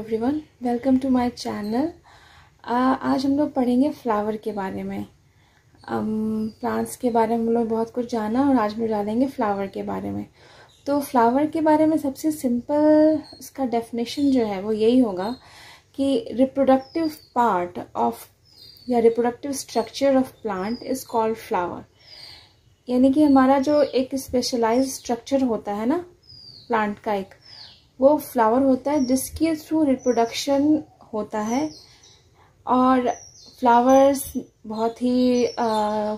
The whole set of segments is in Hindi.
Everyone, welcome to my channel. आज हम लोग पढ़ेंगे फ्लावर के बारे में। प्लांट्स के बारे में हम लोग बहुत कुछ जाना और आज हम लोग जानेंगे फ्लावर के बारे में। तो फ्लावर के बारे में सबसे सिंपल इसका डेफिनेशन जो है वो यही होगा कि रिप्रोडक्टिव पार्ट ऑफ या reproductive structure of plant is called flower. यानी कि हमारा जो एक स्पेशलाइज्ड स्ट्रक्चर होता है ना प्लांट का, एक वो फ्लावर होता है जिसके थ्रू रिप्रोडक्शन होता है। और फ्लावर्स बहुत ही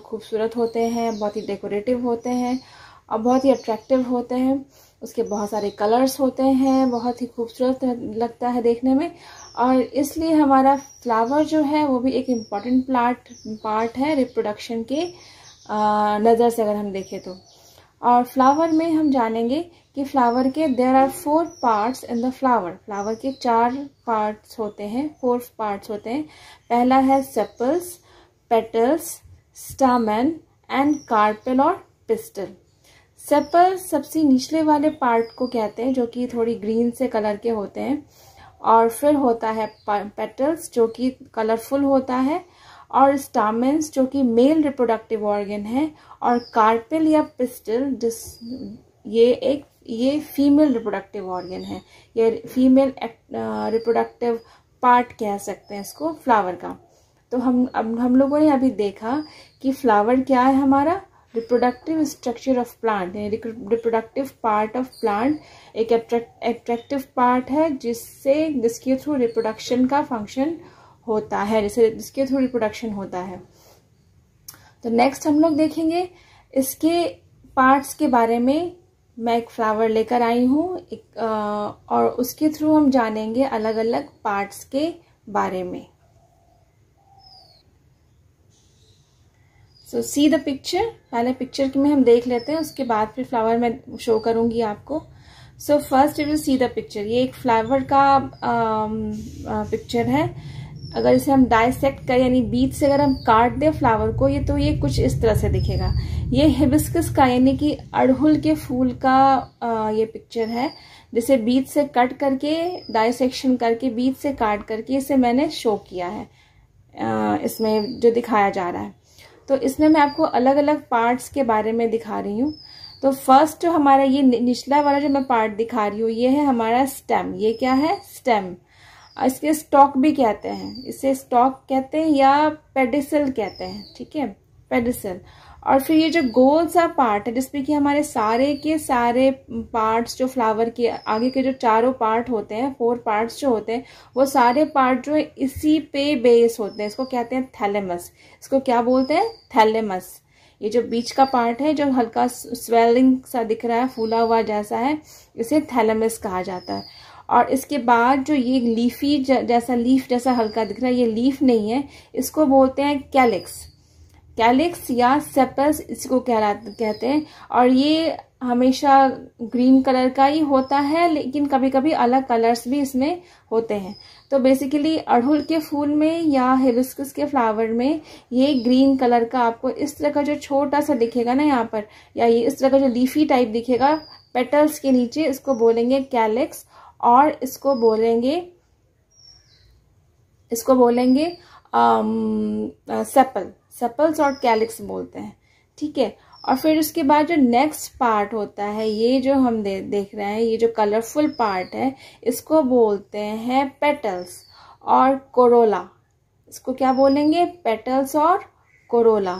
खूबसूरत होते हैं, बहुत ही डेकोरेटिव होते हैं और बहुत ही अट्रैक्टिव होते हैं। उसके बहुत सारे कलर्स होते हैं, बहुत ही खूबसूरत लगता है देखने में। और इसलिए हमारा फ्लावर जो है वो भी एक इम्पॉर्टेंट पार्ट है रिप्रोडक्शन के नज़र से अगर हम देखें तो। और फ्लावर में हम जानेंगे कि फ्लावर के there are 4 parts in the flower. Flower के 4 पार्ट्स होते हैं, 4 पार्ट्स होते हैं। पहला है sepals, petals, stamen and carpel और पिस्टल। सेपल्स सबसे निचले वाले पार्ट को कहते हैं जो कि थोड़ी ग्रीन से कलर के होते हैं। और फिर होता है पेटल्स जो कि कलरफुल होता है, और स्टामेन्स जो कि मेल रिप्रोडक्टिव ऑर्गन है, और कार्पेल या पिस्टल ये फीमेल रिप्रोडक्टिव ऑर्गन है। ये फीमेल रिप्रोडक्टिव पार्ट कह सकते हैं इसको फ्लावर का। तो हम लोगों ने अभी देखा कि फ्लावर क्या है, हमारा reproductive structure of plant, reproductive part of plant एक अट्रैक्टिव पार्ट है जिसके थ्रू रिप्रोडक्शन का फंक्शन होता है, जिसके थ्रू रिप्रोडक्शन होता है। तो नेक्स्ट हम लोग देखेंगे इसके पार्ट्स के बारे में। मैं एक फ्लावर लेकर आई हूँ और उसके थ्रू हम जानेंगे अलग अलग पार्ट्स के बारे में। सो सी द पिक्चर। पहले पिक्चर में हम देख लेते हैं, उसके बाद फिर फ्लावर मैं शो करूंगी आपको। So first you will see the picture. ये एक फ्लावर का पिक्चर है। अगर इसे हम डाइसेक्ट करें यानी बीच से अगर हम काट दें फ्लावर को, ये कुछ इस तरह से दिखेगा। ये हिबिस्कस का यानी कि अड़हुल के फूल का ये पिक्चर है, जिसे बीच से कट करके डाइसेक्शन करके बीच से काट करके इसे मैंने शो किया है इसमें जो दिखाया जा रहा है। तो इसमें मैं आपको अलग अलग पार्ट्स के बारे में दिखा रही हूँ। तो फर्स्ट जो हमारा ये निचला वाला जो मैं पार्ट दिखा रही हूँ ये है हमारा स्टेम। ये क्या है? स्टेम। इसके स्टॉक भी कहते हैं, इसे स्टॉक कहते हैं या पेडिसल कहते हैं, ठीक है, पेडिसल। और फिर ये जो गोल सा पार्ट है जिसपे कि हमारे सारे के सारे पार्ट्स जो फ्लावर के आगे के जो चारों पार्ट होते हैं, 4 पार्ट्स जो होते हैं, वो सारे पार्ट जो है इसी पे बेस होते हैं। इसको कहते हैं थैलेमस। इसको क्या बोलते हैं? थैलेमस। ये जो बीच का पार्ट है जो हल्का स्वेलिंग सा दिख रहा है, फूला हुआ जैसा है, इसे थैलेमस कहा जाता है। और इसके बाद जो ये लीफी लीफ जैसा हल्का दिख रहा है, ये लीफ नहीं है, इसको बोलते हैं कैलिक्स। कैलिक्स या सेपल्स इसको कहते हैं। और ये हमेशा ग्रीन कलर का ही होता है, लेकिन कभी कभी अलग कलर्स भी इसमें होते हैं। तो बेसिकली अड़हुल के फूल में या हिबिस्कस के फ्लावर में ये ग्रीन कलर का आपको इस तरह का जो छोटा सा दिखेगा ना यहाँ पर, या ये इस तरह का जो लीफी टाइप दिखेगा पेटल्स के नीचे, इसको बोलेंगे कैलिक्स। और इसको बोलेंगे सेपल्स और कैलिक्स बोलते हैं, ठीक है। और फिर उसके बाद जो नेक्स्ट पार्ट होता है, ये जो हम देख रहे हैं, ये जो कलरफुल पार्ट है, इसको बोलते हैं पेटल्स और कोरोला। इसको क्या बोलेंगे? पेटल्स और कोरोला।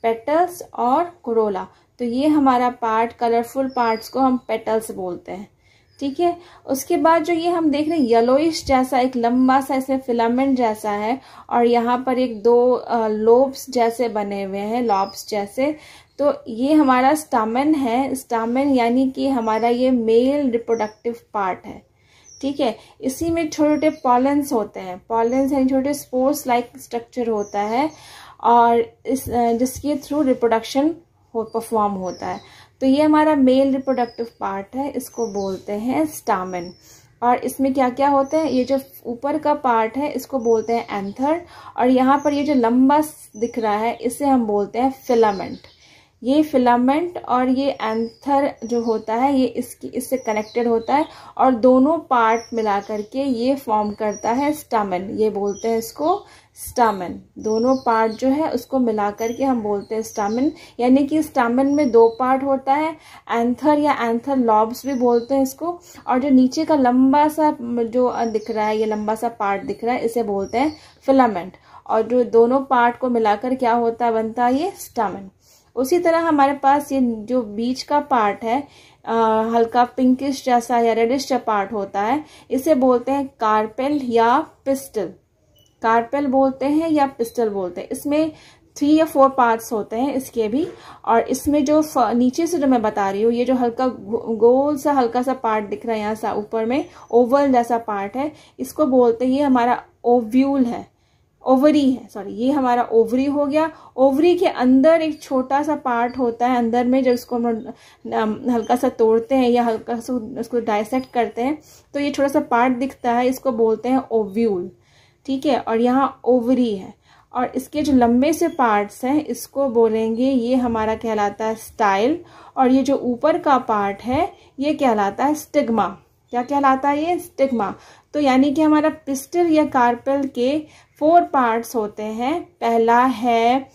पेटल्स और कोरोला। तो ये हमारा पार्ट, कलरफुल पार्ट्स को हम पेटल्स बोलते हैं, ठीक है। उसके बाद जो ये हम देख रहे हैं येलोइश जैसा एक लंबा सा इसमें फिलामेंट जैसा है, और यहाँ पर 2 लोब्स जैसे बने हुए हैं, लॉब्स जैसे। तो ये हमारा स्टामेन है। स्टामेन यानी कि हमारा ये मेल रिप्रोडक्टिव पार्ट है, ठीक है। इसी में छोटे छोटे पॉलेंस होते हैं। पॉलेंस यानी छोटे स्पोर्स लाइक स्ट्रक्चर होता है, और जिसके थ्रू रिप्रोडक्शन परफॉर्म होता है। तो ये हमारा मेल रिप्रोडक्टिव पार्ट है, इसको बोलते हैं स्टामेन। और इसमें क्या क्या होते हैं? ये जो ऊपर का पार्ट है इसको बोलते हैं एंथर, और यहाँ पर ये जो लंबा दिख रहा है इसे हम बोलते हैं फिलामेंट। ये फिलामेंट और ये एंथर जो होता है ये इससे कनेक्टेड होता है और दोनों पार्ट मिला करके ये फॉर्म करता है स्टामेन। ये बोलते हैं इसको स्टामेन। दोनों पार्ट जो है उसको मिला करके हम बोलते हैं स्टामेन। यानी कि स्टामेन में 2 पार्ट होता है, एंथर या एंथर लॉब्स भी बोलते हैं इसको, और जो नीचे का लंबा सा जो दिख रहा है, ये लंबा सा पार्ट दिख रहा है, इसे बोलते हैं फिलामेंट। और जो दोनों पार्ट को मिलाकर क्या होता है, बनता है ये स्टामेन। उसी तरह हमारे पास ये जो बीच का पार्ट है हल्का पिंकिश जैसा या रेडिश सा पार्ट होता है, इसे बोलते हैं कार्पेल या पिस्टल। कार्पेल बोलते हैं या पिस्टल बोलते हैं। इसमें 3 या 4 पार्ट्स होते हैं इसके भी। और इसमें जो नीचे से जो मैं बता रही हूँ, ये जो हल्का गोल सा हल्का सा पार्ट दिख रहा है यहाँ सा ऊपर में ओवल जैसा पार्ट है, इसको बोलते हैं, ये हमारा ओव्यूल है, ओवरी है, सॉरी, ये हमारा ओवरी हो गया। ओवरी के अंदर एक छोटा सा पार्ट होता है अंदर में, जब इसको हम हल्का सा तोड़ते हैं या हल्का सा उसको डाइसेक्ट करते हैं तो ये छोटा सा पार्ट दिखता है, इसको बोलते हैं ओव्यूल। ठीक है, और यहाँ ओवरी है। और इसके जो लंबे से पार्ट्स हैं इसको बोलेंगे, ये हमारा कहलाता है स्टाइल। और ये जो ऊपर का पार्ट है ये कहलाता है स्टिग्मा। क्या कहलाता है ये? स्टिग्मा। तो यानी कि हमारा पिस्टल या कार्पेल के 4 पार्ट्स होते हैं। पहला है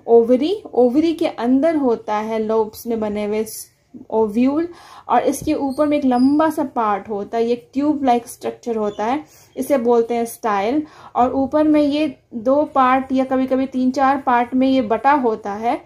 ओवरी। ओवरी के अंदर होता है लोब्स में बने हुए ओव्यूल, और इसके ऊपर में एक लंबा सा पार्ट होता है, ये ट्यूब लाइक स्ट्रक्चर होता है, इसे बोलते हैं स्टाइल। और ऊपर में ये 2 पार्ट या कभी कभी 3-4 पार्ट में ये बटा होता है।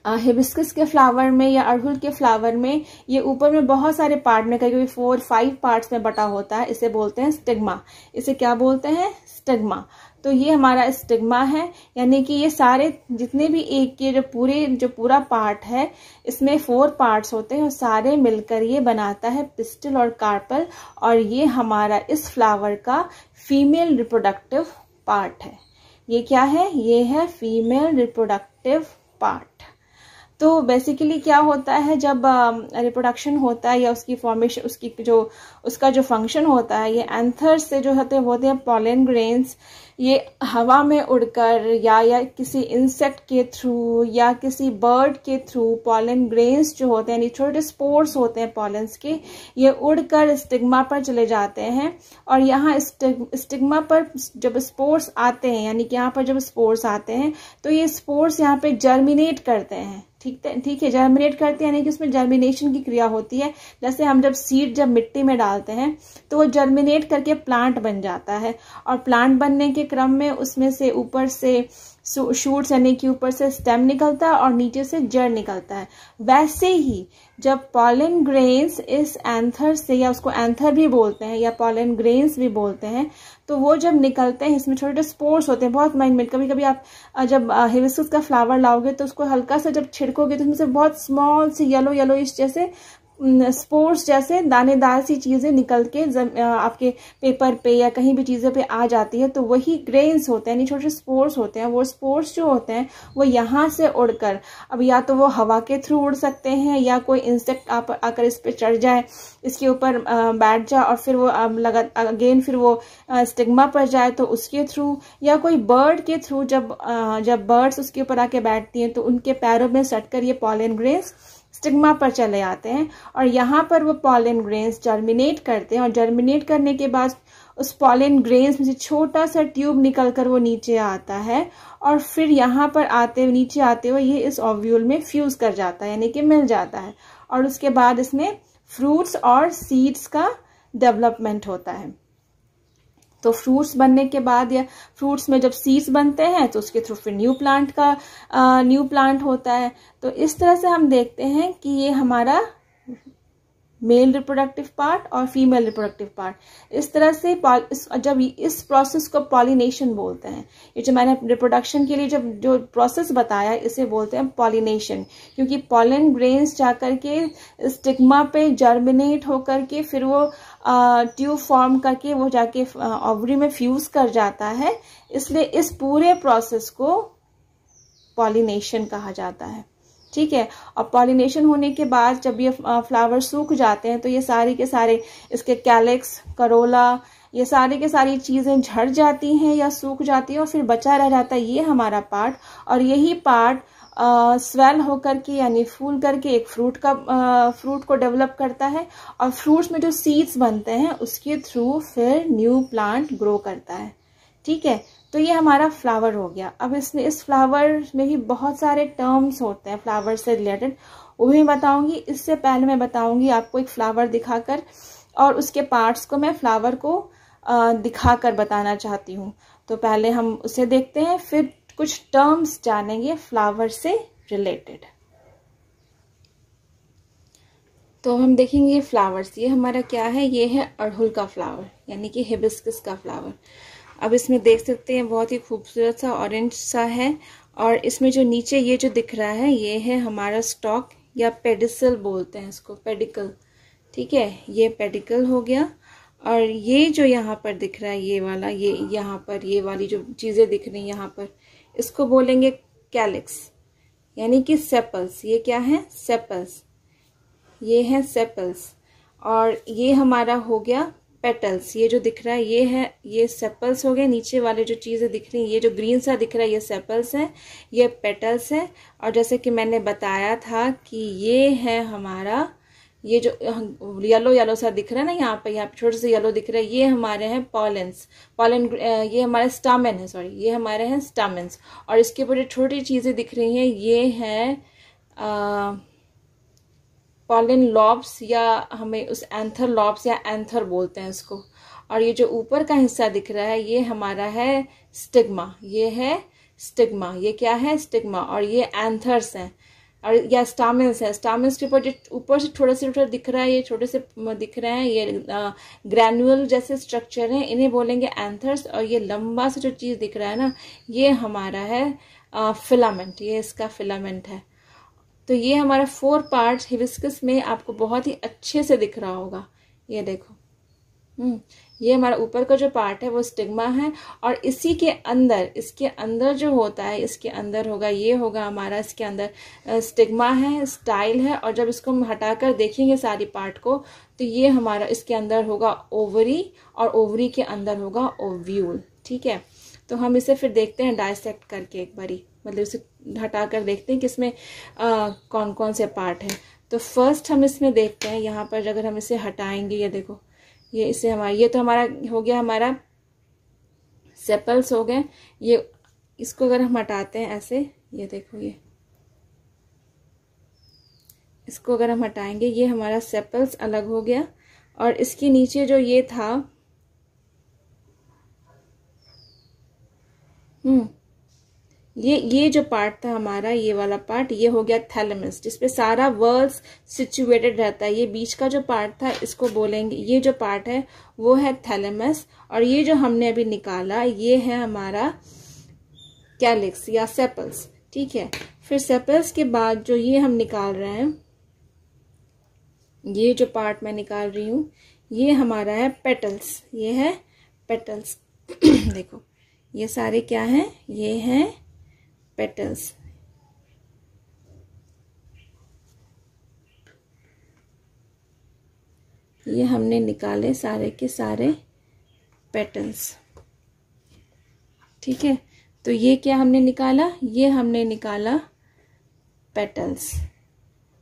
हिबिस्कस के फ्लावर में या अड़हुल के फ्लावर में ये ऊपर में बहुत सारे पार्ट में, कभी कभी 4-5 पार्ट्स में बटा होता है, इसे बोलते हैं स्टिग्मा। इसे क्या बोलते हैं? स्टिग्मा। तो ये हमारा स्टिग्मा है, यानी कि ये सारे जितने भी एक के जो पूरा पार्ट है, इसमें 4 पार्ट्स होते हैं और सारे मिलकर ये बनाता है पिस्टल और कार्पल। और ये हमारा इस फ्लावर का फीमेल रिप्रोडक्टिव पार्ट है। ये क्या है? ये है फीमेल रिप्रोडक्टिव पार्ट। तो बेसिकली क्या होता है, जब रिप्रोडक्शन होता है या उसकी फॉर्मेशन, उसका जो फंक्शन होता है, ये एंथर से जो होते हैं पॉलन ग्रेन्स, ये हवा में उड़कर या किसी इंसेक्ट के थ्रू या किसी बर्ड के थ्रू पॉलन ग्रेन्स जो होते हैं, छोटे स्पोर्स होते हैं पॉलन्स के, ये उड़कर स्टिग्मा पर चले जाते हैं। और यहाँ स्टिग्मा पर जब स्पोर्स आते हैं, यानी कि यहाँ पर जब स्पोर्स आते हैं तो ये स्पोर्स यहाँ पे जर्मिनेट करते हैं। ठीक है, जर्मिनेट करते हैं, यानी कि उसमें जर्मिनेशन की क्रिया होती है। जैसे हम जब सीड जब मिट्टी में डालते हैं तो वो जर्मिनेट करके प्लांट बन जाता है, और प्लांट बनने के क्रम में उसमें से ऊपर से शूट्स, यानी कि ऊपर से स्टेम निकलता है और नीचे से जड़ निकलता है। वैसे ही जब पॉलन ग्रेन्स इस एंथर से, या उसको एंथर भी बोलते हैं या पॉलन ग्रेन्स भी बोलते हैं, तो वो जब निकलते हैं इसमें छोटे छोटे स्पोर्स होते हैं, बहुत माइन्यूट। कभी कभी आप जब हिबिस्कस का फ्लावर लाओगे तो उसको हल्का सा जब छिड़कोगे तो उसमें से बहुत स्मॉल सी येलो इस जैसे स्पोर्स जैसे दानेदार सी चीजें निकल के आपके पेपर पे या कहीं भी चीजें पे आ जाती है, तो वही ग्रेन्स होते हैं, छोटे स्पोर्स होते हैं। वो स्पोर्स जो होते हैं वो यहाँ से उड़कर, अब या तो वो हवा के थ्रू उड़ सकते हैं, या कोई इंसेक्ट आकर इस पे चढ़ जाए, इसके ऊपर बैठ जाए और फिर वो अगेन फिर वो स्टिग्मा पर जाए तो उसके थ्रू, या कोई बर्ड के थ्रू, जब बर्ड्स उसके ऊपर आके बैठती हैं तो उनके पैरों में सटकर ये पॉलन ग्रेन्स स्टिग्मा पर चले आते हैं। और यहाँ पर वो पॉलन ग्रेन्स जर्मिनेट करते हैं, और जर्मिनेट करने के बाद उस पॉलन ग्रेन्स में से छोटा सा ट्यूब निकलकर वो नीचे आता है, और फिर यहाँ पर नीचे आते हुए ये इस ओव्यूल में फ्यूज कर जाता है, यानी कि मिल जाता है। और उसके बाद इसमें फ्रूट्स और सीड्स का डेवलपमेंट होता है। तो फ्रूट्स बनने के बाद, या फ्रूट्स में जब सीड्स बनते हैं तो उसके थ्रू फिर न्यू प्लांट होता है। तो इस तरह से हम देखते हैं कि ये हमारा मेल रिप्रोडक्टिव पार्ट और फीमेल रिप्रोडक्टिव पार्ट, इस तरह से जब इस प्रोसेस को पॉलिनेशन बोलते हैं। ये जो मैंने रिप्रोडक्शन के लिए जो प्रोसेस बताया इसे बोलते हैं पॉलिनेशन, क्योंकि पॉलन ग्रेन्स जाकर के स्टिग्मा पे जर्मिनेट होकर के फिर वो ट्यूब फॉर्म करके वो जाके ओवरी में फ्यूज कर जाता है, इसलिए इस पूरे प्रोसेस को पॉलिनेशन कहा जाता है। ठीक है, और पॉलिनेशन होने के बाद जब ये फ्लावर सूख जाते हैं तो ये सारे के सारे इसके कैलिक्स, करोला, ये सारी के सारी चीजें झड़ जाती हैं या सूख जाती हैं, और फिर बचा रह जाता है ये हमारा पार्ट। और यही पार्ट स्वेल होकर के यानी फूल करके एक फ्रूट को डेवलप करता है, और फ्रूट्स में जो सीड्स बनते हैं उसके थ्रू फिर न्यू प्लांट ग्रो करता है। ठीक है, तो ये हमारा फ्लावर हो गया। अब इस फ्लावर में भी बहुत सारे टर्म्स होते हैं फ्लावर से रिलेटेड, वो भी मैं बताऊंगी। इससे पहले मैं बताऊंगी आपको एक फ्लावर दिखाकर, और उसके पार्ट्स को मैं फ्लावर को दिखाकर बताना चाहती हूँ। तो पहले हम उसे देखते हैं, फिर कुछ टर्म्स जानेंगे फ्लावर से रिलेटेड। तो हम देखेंगे फ्लावर्स। ये हमारा क्या है, ये है अड़हुल का फ्लावर यानी कि हिबिस्कस का फ्लावर। अब इसमें देख सकते हैं बहुत ही खूबसूरत सा ऑरेंज सा है, और इसमें जो नीचे ये जो दिख रहा है ये है हमारा स्टॉक या पेडिसल बोलते हैं इसको, पेडिकल। ठीक है, ये पेडिकल हो गया। और ये जो यहाँ पर दिख रहा है ये वाला, ये यहाँ पर ये वाली जो चीजें दिख रही हैं यहाँ पर, इसको बोलेंगे कैलिक्स यानी कि सेपल्स। ये क्या है, सेपल्स, ये है सेपल्स। और ये हमारा हो गया पेटल्स। ये जो दिख रहा है ये है, ये सेपल्स हो गए। नीचे वाले जो चीजें दिख रही हैं, ये जो ग्रीन सा दिख रहा है ये सेपल्स है, ये पेटल्स है। और जैसे कि मैंने बताया था कि ये है हमारा, ये जो येलो येलो सा दिख रहा है ना यहाँ पे छोटे से येलो दिख रहा है, ये हमारे हैं पॉलेंस, ये हमारे स्टामेन है, सॉरी ये हमारे हैं स्टामेन्स। और इसके ऊपर जो छोटी चीजें दिख रही हैं ये है पॉलन लॉब्स, या हमें उस एंथर लॉब्स या एंथर बोलते हैं इसको। और ये जो ऊपर का हिस्सा दिख रहा है ये हमारा है स्टिग्मा, ये है स्टिग्मा, ये क्या है स्टिग्मा। और ये एंथर्स हैं और या स्टामेन्स है। स्टामेन्स के ऊपर जो ऊपर से थोड़ा सा दिख रहा है, ये छोटे से दिख रहे हैं, ये ग्रैन्युअल जैसे स्ट्रक्चर हैं, इन्हें बोलेंगे एंथर्स। और ये लंबा सा जो चीज दिख रहा है ना, ये हमारा है फिलामेंट, ये इसका फिलामेंट है। तो ये हमारा 4 पार्ट्स हिबिस्कस में आपको बहुत ही अच्छे से दिख रहा होगा। ये देखो, ये हमारा ऊपर का जो पार्ट है वो स्टिग्मा है, और इसी के अंदर, इसके अंदर जो होता है, इसके अंदर होगा, ये होगा हमारा, इसके अंदर स्टिग्मा है, स्टाइल है। और जब इसको हम हटाकर देखेंगे सारी पार्ट को, तो ये हमारा इसके अंदर होगा ओवरी, और ओवरी के अंदर होगा ओव्यूल। ठीक है, तो हम इसे फिर देखते हैं डायसेक्ट करके एक बारी, मतलब इसे हटाकर देखते हैं कि इसमें कौन कौन से पार्ट हैं। तो फर्स्ट हम इसमें देखते हैं, यहाँ पर अगर हम इसे हटाएंगे, ये देखो, ये इसे हमारा, ये तो हमारा हो गया, हमारा सेपल्स हो गए। ये इसको अगर हम हटाते हैं ऐसे, ये देखो, ये इसको अगर हम हटाएंगे, ये हमारा सेपल्स अलग हो गया। और इसके नीचे जो ये था, ये जो पार्ट था हमारा, ये वाला पार्ट, ये हो गया थैलेमस, जिसपे सारा वर्ल्स सिचुएटेड रहता है। ये बीच का जो पार्ट था इसको बोलेंगे, ये जो पार्ट है वो है थैलेमस। और ये जो हमने अभी निकाला ये है हमारा कैलिक्स या सेपल्स। ठीक है, फिर सेपल्स के बाद जो ये हम निकाल रहे हैं, ये जो पार्ट मैं निकाल रही हूं, ये हमारा है पेटल्स, ये है पेटल्स। देखो, ये सारे क्या हैं, ये हैं पेटल्स। ये हमने निकाले सारे के सारे पेटल्स। ठीक है, तो ये क्या हमने निकाला, ये हमने निकाला पेटल्स।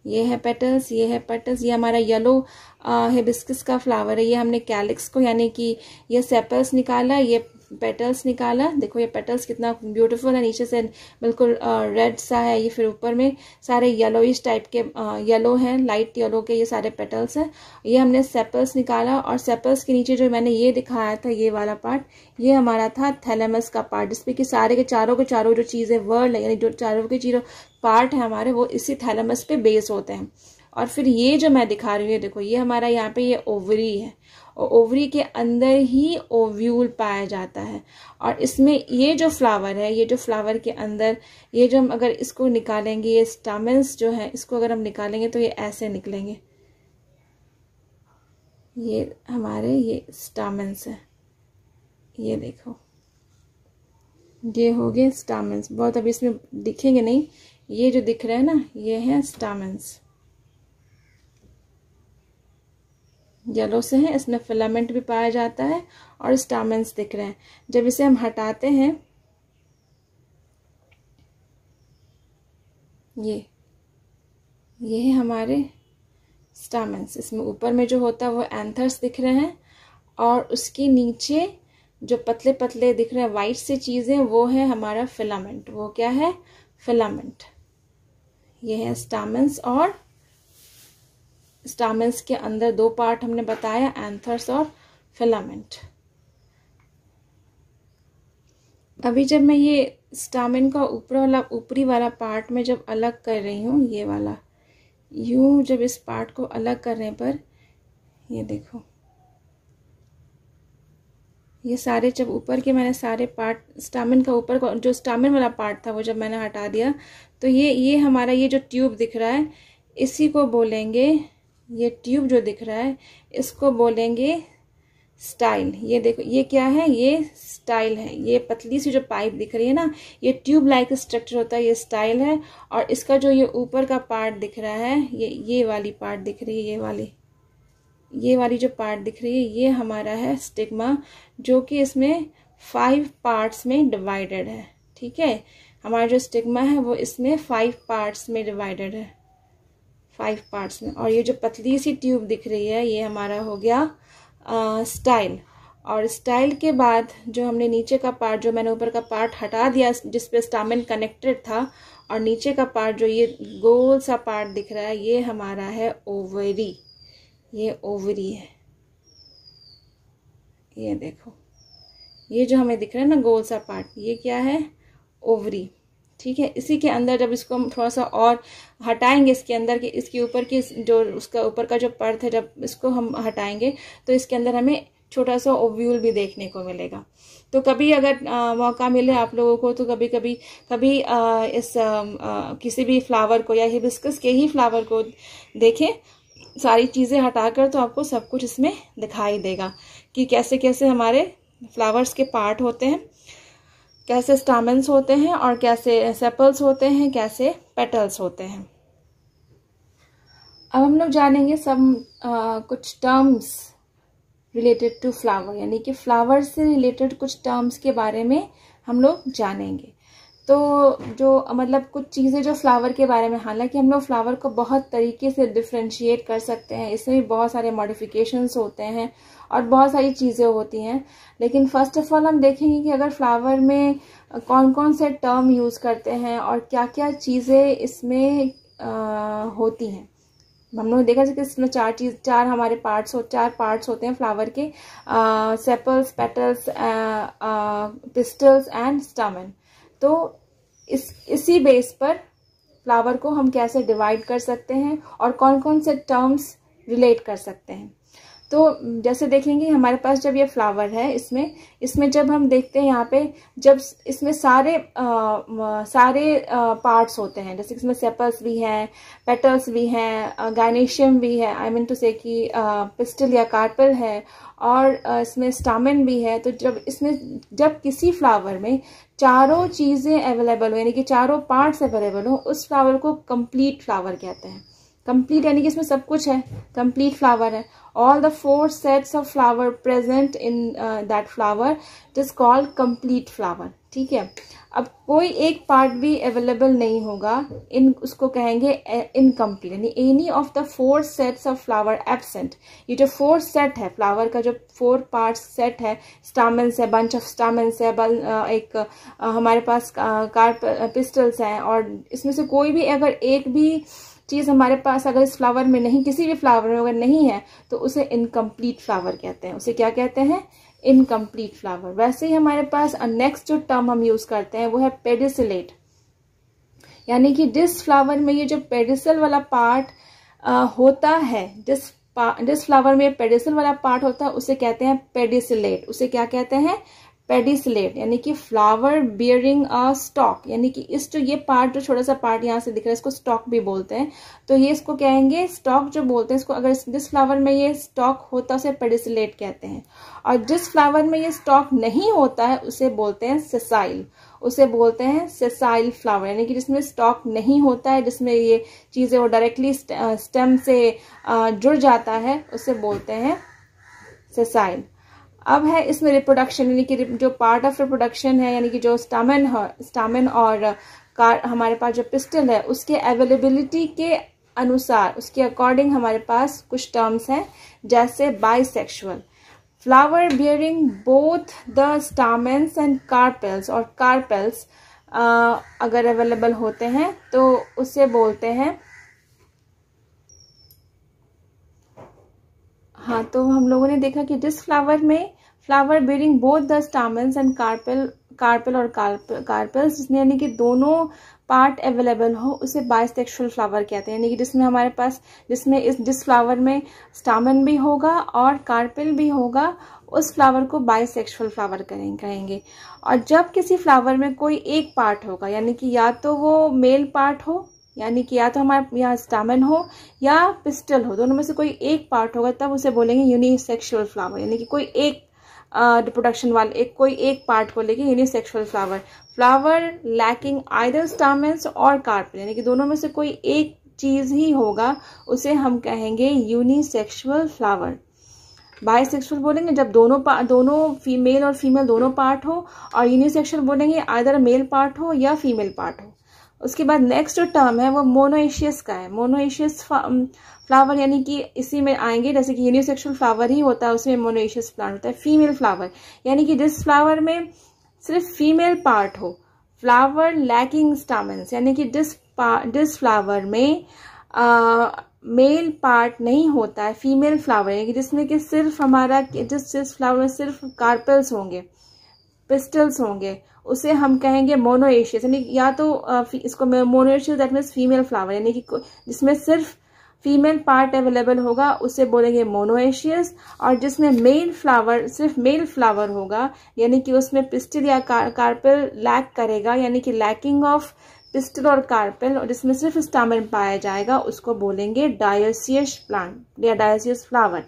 ये है पेटल्स, ये है पेटल्स। ये हमारा येलो हिबिस्कस का फ्लावर है, ये हमने कैलिक्स को यानी कि ये सेपल्स निकाला, ये पेटल्स निकाला। देखो ये पेटल्स कितना ब्यूटीफुल है, नीचे से बिल्कुल रेड सा है, ये फिर ऊपर में सारे येलोइश टाइप के येलो हैं, लाइट येलो के ये सारे पेटल्स हैं। ये हमने सेपल्स निकाला, और सेपल्स के नीचे जो मैंने ये दिखाया था ये वाला पार्ट, ये हमारा था थैलेमस का पार्ट, जिसपे कि सारे के चारों जो चीजें वर्ल्ड है, यानी जो चारों के चीजों पार्ट है हमारे, वो इसी थैलेमस पे बेस होते हैं। और फिर ये जो मैं दिखा रही हूँ, देखो ये हमारा यहाँ पे ये ओवरी है, और ओवरी के अंदर ही ओव्यूल पाया जाता है। और इसमें ये जो फ्लावर है, ये जो फ्लावर के अंदर, ये जो हम अगर इसको निकालेंगे, ये स्टामेन्स जो है, इसको अगर हम निकालेंगे तो ये ऐसे निकलेंगे। ये हमारे ये स्टामेन्स है, ये देखो, ये हो गए स्टामेन्स। बहुत अभी इसमें दिखेंगे नहीं, ये जो दिख रहा है ना, ये है स्टामेन्स, येलो से है, इसमें फिलामेंट भी पाया जाता है और स्टामेन्स दिख रहे हैं। जब इसे हम हटाते हैं, ये है हमारे स्टामेंस। इसमें ऊपर में जो होता है वो एंथर्स दिख रहे हैं, और उसके नीचे जो पतले पतले दिख रहे हैं वाइट से चीज़ें, वो है हमारा फिलामेंट। वो क्या है? फिलामेंट। ये है स्टामेंस, और स्टामेंस के अंदर दो पार्ट हमने बताया, एंथर्स और फिलामेंट। अभी जब मैं ये स्टामेन का ऊपरी वाला पार्ट में जब अलग कर रही हूँ, ये वाला यूं जब इस पार्ट को अलग करने पर, ये देखो, ये सारे जब ऊपर के मैंने सारे पार्ट स्टामेन का ऊपर का जो स्टामेन वाला पार्ट था वो जब मैंने हटा दिया, तो ये हमारा ये जो ट्यूब दिख रहा है, इसी को बोलेंगे, ये ट्यूब जो दिख रहा है इसको बोलेंगे स्टाइल। ये देखो, ये क्या है? ये स्टाइल है। ये पतली सी जो पाइप दिख रही है ना, ये ट्यूब लाइक स्ट्रक्चर होता है, ये स्टाइल है। और इसका जो ये ऊपर का पार्ट दिख रहा है, ये वाली पार्ट दिख रही है, ये वाली जो पार्ट दिख रही है, ये हमारा है स्टिग्मा, जो कि इसमें 5 पार्ट्स में डिवाइडेड है। ठीक है, हमारा जो स्टिग्मा है वो इसमें 5 पार्ट्स में डिवाइडेड है, 5 पार्ट्स में। और ये जो पतली सी ट्यूब दिख रही है, ये हमारा हो गया स्टाइल। और स्टाइल के बाद जो हमने नीचे का पार्ट, जो मैंने ऊपर का पार्ट हटा दिया जिस पे स्टामेन कनेक्टेड था, और नीचे का पार्ट जो ये गोल सा पार्ट दिख रहा है, ये हमारा है ओवरी। ये ओवरी है, ये देखो, ये जो हमें दिख रहा है ना गोल सा पार्ट, ये क्या है? ओवरी। ठीक है, इसी के अंदर जब इसको हम थोड़ा सा और हटाएंगे, इसके अंदर के, इसके ऊपर की जो उसका ऊपर का जो पर्थ है, जब इसको हम हटाएंगे तो इसके अंदर हमें छोटा सा ओव्यूल भी देखने को मिलेगा। तो कभी अगर मौका मिले आप लोगों को, तो कभी किसी भी फ्लावर को या हिबिस्कस के ही फ्लावर को देखें, सारी चीज़ें हटाकर, तो आपको सब कुछ इसमें दिखाई देगा कि कैसे कैसे हमारे फ्लावर्स के पार्ट होते हैं, कैसे स्टामेंस होते हैं, और कैसे सेपल्स होते हैं, कैसे पेटल्स होते हैं। अब हम लोग जानेंगे सब कुछ टर्म्स रिलेटेड टू फ्लावर, यानी कि फ्लावर से रिलेटेड कुछ टर्म्स के बारे में हम लोग जानेंगे। तो जो मतलब कुछ चीज़ें जो फ्लावर के बारे में, हालांकि हम लोग फ्लावर को बहुत तरीके से डिफ्रेंशिएट कर सकते हैं, इसमें भी बहुत सारे मॉडिफिकेशंस होते हैं और बहुत सारी चीज़ें होती हैं, लेकिन फर्स्ट ऑफ ऑल हम देखेंगे कि अगर फ्लावर में कौन कौन से टर्म यूज़ करते हैं और क्या क्या चीज़ें इसमें होती हैं। हम लोग देखा कि इसमें चार हमारे चार पार्ट्स होते हैं फ्लावर के, sepals, petals, pistols and stamen. तो इसी बेस पर फ्लावर को हम कैसे डिवाइड कर सकते हैं और कौन कौन से टर्म्स रिलेट कर सकते हैं। तो जैसे देखेंगे हमारे पास जब ये फ्लावर है, इसमें जब हम देखते हैं यहाँ पे, जब इसमें सारे पार्ट्स होते हैं, जैसे इसमें सेपल्स भी हैं, पेटल्स भी हैं, गायनेशियम भी है, आई मीन टू से कि पिस्टल या कार्पेल है, और इसमें स्टामेन भी है। तो जब किसी फ्लावर में चारों चीज़ें अवेलेबल हो, यानी कि चारों पार्ट्स अवेलेबल हो, उस फ्लावर को कंप्लीट फ्लावर कहते हैं। कंप्लीट यानी कि इसमें सब कुछ है, कंप्लीट फ्लावर है। All the 4 sets of flower present in that flower, it is called complete flower. ठीक है, अब कोई एक पार्ट भी अवेलेबल नहीं होगा, उसको कहेंगे इनकम्प्लीट, यानी any of the 4 sets of flower absent. ये जो 4 सेट है फ्लावर का, जो 4 पार्ट सेट है, स्टामेंस है, बंच ऑफ स्टामेंस है, एक हमारे पास पिस्टल्स हैं, और इसमें से कोई भी अगर एक भी चीज़ हमारे पास अगर इस फ्लावर में नहीं, किसी भी फ्लावर में अगर नहीं है, तो उसे इनकम्प्लीट फ्लावर कहते हैं। उसे क्या कहते हैं? Incomplete flower. वैसे ही हमारे पास नेक्स्ट जो टर्म हम यूज करते हैं वो है पेडिसिलेट, यानी कि जिस फ्लावर में ये जो पेडिसल वाला पार्ट होता है, जिस फ्लावर में पेडिसल वाला पार्ट होता है, उसे कहते हैं पेडिसिलेट। उसे क्या कहते हैं? पेडिसिलेट, यानी कि फ्लावर बियरिंग अ स्टॉक, यानी कि इस जो ये पार्ट, जो छोटा सा पार्ट यहाँ से दिख रहा है, इसको स्टॉक भी बोलते हैं। तो ये इसको कहेंगे स्टॉक जो बोलते हैं इसको, अगर जिस फ्लावर में ये स्टॉक होता है उसे पेडिसिलेट कहते हैं। और जिस फ्लावर में ये स्टॉक नहीं होता है उसे बोलते हैं सेसाइल, उसे बोलते हैं सेसाइल फ्लावर, यानी कि जिसमें स्टॉक नहीं होता है, जिसमें ये चीज़ें वो डायरेक्टली स्टेम से जुड़ जाता है, उसे बोलते हैं सेसाइल। अब है इसमें रिप्रोडक्शन, यानी कि जो पार्ट ऑफ रिप्रोडक्शन है, यानी कि जो स्टामेन और हमारे पास जो पिस्टल है उसके अवेलेबिलिटी के अनुसार, उसके अकॉर्डिंग हमारे पास कुछ टर्म्स हैं, जैसे bisexual, flower bearing both the stamens and carpels, और कार्पेल्स अगर अवेलेबल होते हैं तो उसे बोलते हैं, हाँ, तो हम लोगों ने देखा कि जिस फ्लावर में flower bearing both the stamens and carpel और कार्पेल्स, जिसमें यानी कि दोनों पार्ट अवेलेबल हो, उसे बाइसेक्सुअल फ्लावर कहते हैं। यानी कि जिसमें हमारे पास, जिस फ्लावर में स्टामेन भी होगा और कार्पेल भी होगा, उस फ्लावर को बाइसेक्सुअल फ्लावर कहेंगे। और जब किसी फ्लावर में कोई एक पार्ट होगा, यानी कि या तो वो मेल पार्ट हो, यानी कि या तो हमारे यहाँ स्टामेन हो या पिस्टल हो, दोनों में से कोई एक पार्ट होगा, तब उसे बोलेंगे यूनिसेक्सुअल फ्लावर। यानी कि कोई एक रिप्रोडक्शन वाले कोई एक पार्ट को लेके unisexual flower. Flower lacking either stamens और कार्पेल, यानी कि दोनों में से कोई एक चीज ही होगा, उसे हम कहेंगे यूनिसेक्सुअल फ्लावर। बाइसेक्सुअल बोलेंगे जब दोनों मेल और फीमेल दोनों पार्ट हो, और यूनिसेक्सुअल बोलेंगे आइदर मेल पार्ट हो या फीमेल पार्ट हो। उसके बाद नेक्स्ट जो टर्म है वो मोनोएशियस का है। मोनोएशियस फ्लावर यानी कि इसी में आएंगे, जैसे कि यूनिसेक्सुअल फ्लावर ही होता है, उसमें मोनोएशियस प्लांट होता है। फीमेल फ्लावर यानी कि जिस फ्लावर में सिर्फ फीमेल पार्ट हो। फ्लावर लैकिंग स्टामेन्स यानी कि जिस फ्लावर में मेल पार्ट नहीं होता है, फीमेल फ्लावर यानी कि जिसमें कि सिर्फ हमारा जिस फ्लावर में सिर्फ कार्पेल्स होंगे, पिस्टल्स होंगे, उसे हम कहेंगे मोनोएशियस। यानी या तो इसको monoecious that means female flower, यानी कि जिसमें सिर्फ फीमेल पार्ट अवेलेबल होगा उसे बोलेंगे मोनोएशियस। और जिसमें मेल फ्लावर सिर्फ मेल फ्लावर होगा, यानी कि उसमें पिस्टल या कार्पेल लैक करेगा, यानी कि लैकिंग ऑफ पिस्टल और कार्पेल, और जिसमें सिर्फ स्टामेन पाया जाएगा, उसको बोलेंगे डायोसियस प्लांट या डायोसियस फ्लावर।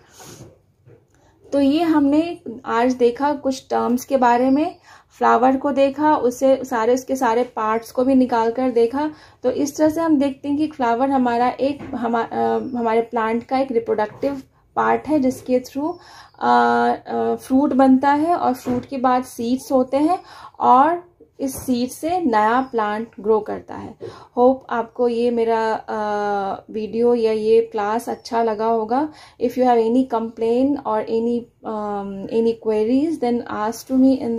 तो ये हमने आज देखा कुछ टर्म्स के बारे में, फ्लावर को देखा, उससे उसके सारे पार्ट्स को भी निकाल कर देखा। तो इस तरह से हम देखते हैं कि फ्लावर हमारे प्लांट का एक रिप्रोडक्टिव पार्ट है, जिसके थ्रू फ्रूट बनता है, और फ्रूट के बाद सीड्स होते हैं, और इस सीड से नया प्लांट ग्रो करता है। होप आपको ये मेरा वीडियो या ये क्लास अच्छा लगा होगा। If you have any complain और any queries, then ask to me in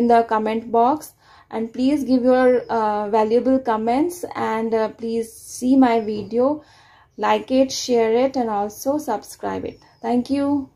the comment box, and please give your valuable comments, and please see my video, like it, share it, and also subscribe it. Thank you.